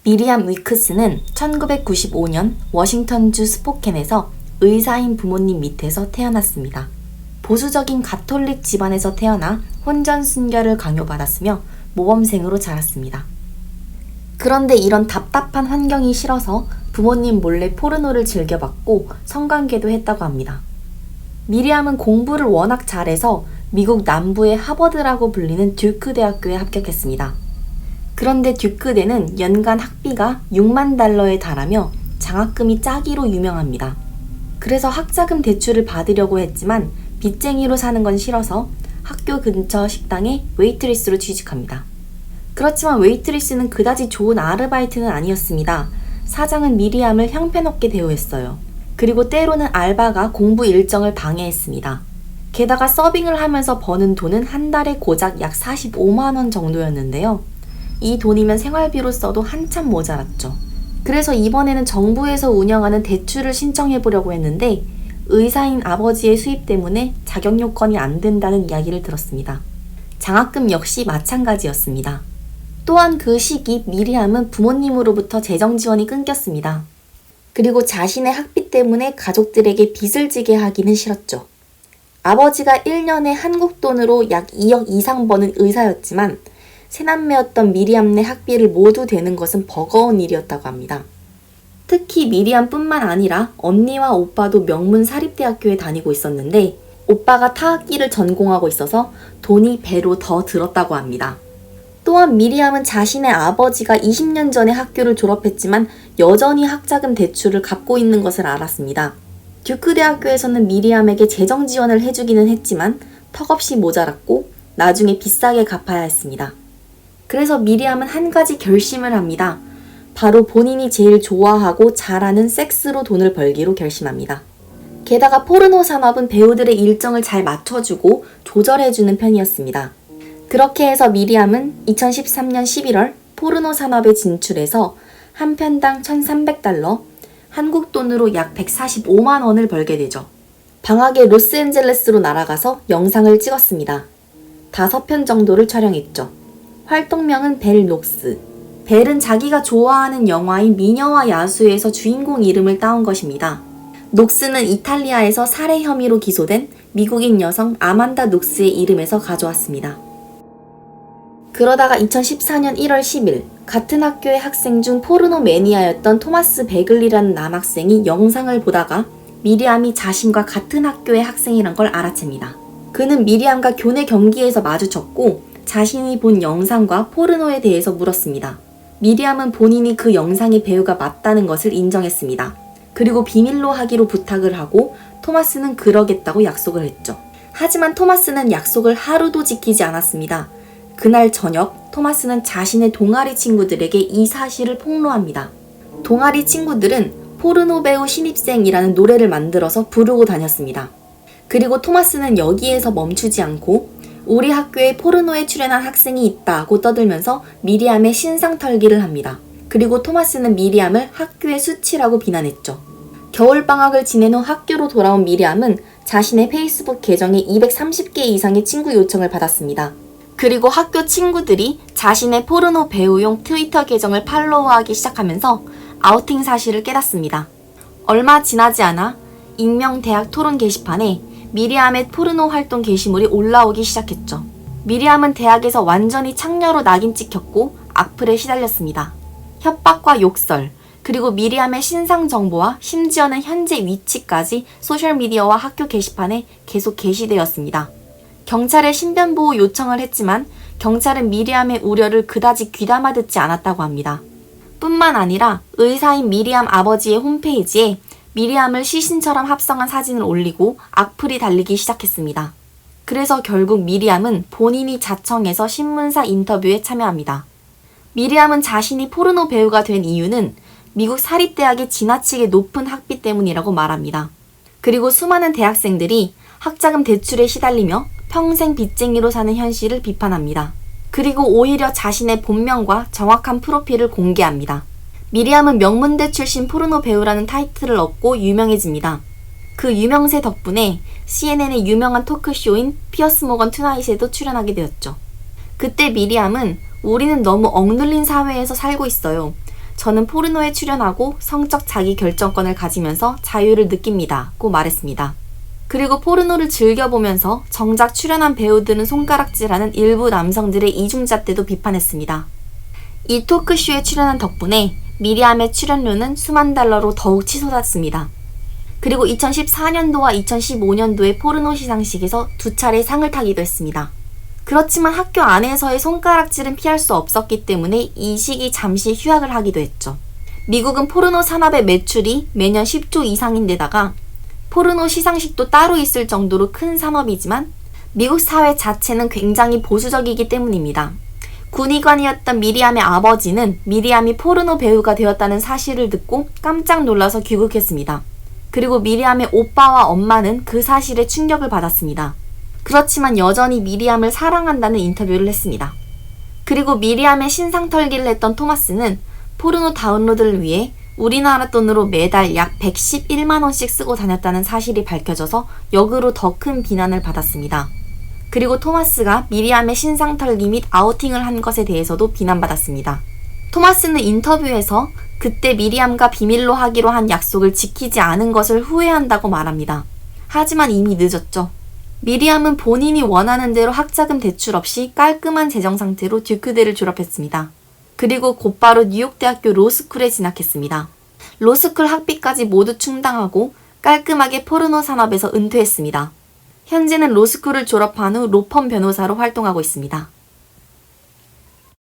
미리암 위크스는 1995년 워싱턴주 스포켄에서 의사인 부모님 밑에서 태어났습니다. 보수적인 가톨릭 집안에서 태어나 혼전 순결을 강요받았으며 모범생으로 자랐습니다. 그런데 이런 답답한 환경이 싫어서 부모님 몰래 포르노를 즐겨봤고 성관계도 했다고 합니다. 미리암은 공부를 워낙 잘해서 미국 남부의 하버드라고 불리는 듀크 대학교에 합격했습니다. 그런데 듀크대는 연간 학비가 6만 달러에 달하며 장학금이 짜기로 유명합니다. 그래서 학자금 대출을 받으려고 했지만 빚쟁이로 사는 건 싫어서 학교 근처 식당에 웨이트리스로 취직합니다. 그렇지만 웨이트리스는 그다지 좋은 아르바이트는 아니었습니다. 사장은 미리암을 형편없게 대우했어요. 그리고 때로는 알바가 공부 일정을 방해했습니다. 게다가 서빙을 하면서 버는 돈은 한 달에 고작 약 45만 원 정도였는데요. 이 돈이면 생활비로 써도 한참 모자랐죠. 그래서 이번에는 정부에서 운영하는 대출을 신청해 보려고 했는데 의사인 아버지의 수입 때문에 자격 요건이 안 된다는 이야기를 들었습니다. 장학금 역시 마찬가지였습니다. 또한 그 시기 미리암은 부모님으로부터 재정 지원이 끊겼습니다. 그리고 자신의 학비 때문에 가족들에게 빚을 지게 하기는 싫었죠. 아버지가 1년에 한국 돈으로 약 2억 이상 버는 의사였지만 새남매였던 미리암네 학비를 모두 대는 것은 버거운 일이었다고 합니다. 특히 미리암뿐만 아니라 언니와 오빠도 명문 사립대학교에 다니고 있었는데 오빠가 타악기를 전공하고 있어서 돈이 배로 더 들었다고 합니다. 또한 미리암은 자신의 아버지가 20년 전에 학교를 졸업했지만 여전히 학자금 대출을 갚고 있는 것을 알았습니다. 듀크 대학교에서는 미리암에게 재정 지원을 해주기는 했지만 턱없이 모자랐고 나중에 비싸게 갚아야 했습니다. 그래서 미리암은 한 가지 결심을 합니다. 바로 본인이 제일 좋아하고 잘하는 섹스로 돈을 벌기로 결심합니다. 게다가 포르노 산업은 배우들의 일정을 잘 맞춰주고 조절해주는 편이었습니다. 그렇게 해서 미리암은 2013년 11월 포르노 산업에 진출해서 한 편당 1,300달러, 한국 돈으로 약 145만 원을 벌게 되죠. 방학에 로스앤젤레스로 날아가서 영상을 찍었습니다. 5편 정도를 촬영했죠. 활동명은 벨 녹스. 벨은 자기가 좋아하는 영화인 미녀와 야수에서 주인공 이름을 따온 것입니다. 녹스는 이탈리아에서 살해 혐의로 기소된 미국인 여성 아만다 녹스의 이름에서 가져왔습니다. 그러다가 2014년 1월 10일 같은 학교의 학생 중 포르노 매니아였던 토마스 베글리라는 남학생이 영상을 보다가 미리암이 자신과 같은 학교의 학생이란 걸 알아챕니다. 그는 미리암과 교내 경기에서 마주쳤고 자신이 본 영상과 포르노에 대해서 물었습니다. 미리암은 본인이 그 영상의 배우가 맞다는 것을 인정했습니다. 그리고 비밀로 하기로 부탁을 하고 토마스는 그러겠다고 약속을 했죠. 하지만 토마스는 약속을 하루도 지키지 않았습니다. 그날 저녁 토마스는 자신의 동아리 친구들에게 이 사실을 폭로합니다. 동아리 친구들은 포르노 배우 신입생이라는 노래를 만들어서 부르고 다녔습니다. 그리고 토마스는 여기에서 멈추지 않고 우리 학교에 포르노에 출연한 학생이 있다고 떠들면서 미리암의 신상 털기를 합니다. 그리고 토마스는 미리암을 학교의 수치라고 비난했죠. 겨울방학을 지낸 후 학교로 돌아온 미리암은 자신의 페이스북 계정에 230개 이상의 친구 요청을 받았습니다. 그리고 학교 친구들이 자신의 포르노 배우용 트위터 계정을 팔로우하기 시작하면서 아우팅 사실을 깨닫습니다. 얼마 지나지 않아 익명 대학 토론 게시판에 미리암의 포르노 활동 게시물이 올라오기 시작했죠. 미리암은 대학에서 완전히 창녀로 낙인 찍혔고 악플에 시달렸습니다. 협박과 욕설, 그리고 미리암의 신상 정보와 심지어는 현재 위치까지 소셜미디어와 학교 게시판에 계속 게시되었습니다. 경찰에 신변보호 요청을 했지만 경찰은 미리암의 우려를 그다지 귀담아 듣지 않았다고 합니다. 뿐만 아니라 의사인 미리암 아버지의 홈페이지에 미리암을 시신처럼 합성한 사진을 올리고 악플이 달리기 시작했습니다. 그래서 결국 미리암은 본인이 자청해서 신문사 인터뷰에 참여합니다. 미리암은 자신이 포르노 배우가 된 이유는 미국 사립대학의 지나치게 높은 학비 때문이라고 말합니다. 그리고 수많은 대학생들이 학자금 대출에 시달리며 평생 빚쟁이로 사는 현실을 비판합니다. 그리고 오히려 자신의 본명과 정확한 프로필을 공개합니다. 미리암은 명문대 출신 포르노 배우라는 타이틀을 얻고 유명해집니다. 그 유명세 덕분에 CNN의 유명한 토크쇼인 피어스 모건 투나잇에도 출연하게 되었죠. 그때 미리암은 우리는 너무 억눌린 사회에서 살고 있어요. 저는 포르노에 출연하고 성적 자기 결정권을 가지면서 자유를 느낍니다.고 말했습니다. 그리고 포르노를 즐겨보면서 정작 출연한 배우들은 손가락질하는 일부 남성들의 이중잣대도 비판했습니다. 이 토크쇼에 출연한 덕분에 미리암의 출연료는 수만 달러로 더욱 치솟았습니다. 그리고 2014년도와 2015년도의 포르노 시상식에서 2차례 상을 타기도 했습니다. 그렇지만 학교 안에서의 손가락질은 피할 수 없었기 때문에 이 시기 잠시 휴학을 하기도 했죠. 미국은 포르노 산업의 매출이 매년 10조 이상인데다가 포르노 시상식도 따로 있을 정도로 큰 산업이지만 미국 사회 자체는 굉장히 보수적이기 때문입니다. 군의관이었던 미리암의 아버지는 미리암이 포르노 배우가 되었다는 사실을 듣고 깜짝 놀라서 귀국했습니다. 그리고 미리암의 오빠와 엄마는 그 사실에 충격을 받았습니다. 그렇지만 여전히 미리암을 사랑한다는 인터뷰를 했습니다. 그리고 미리암의 신상털기를 했던 토마스는 포르노 다운로드를 위해 우리나라 돈으로 매달 약 111만원씩 쓰고 다녔다는 사실이 밝혀져서 역으로 더 큰 비난을 받았습니다. 그리고 토마스가 미리암의 신상털기 및 아우팅을 한 것에 대해서도 비난받았습니다. 토마스는 인터뷰에서 그때 미리암과 비밀로 하기로 한 약속을 지키지 않은 것을 후회한다고 말합니다. 하지만 이미 늦었죠. 미리암은 본인이 원하는 대로 학자금 대출 없이 깔끔한 재정 상태로 듀크대를 졸업했습니다. 그리고 곧바로 뉴욕대학교 로스쿨에 진학했습니다. 로스쿨 학비까지 모두 충당하고 깔끔하게 포르노 산업에서 은퇴했습니다. 현재는 로스쿨을 졸업한 후 로펌 변호사로 활동하고 있습니다.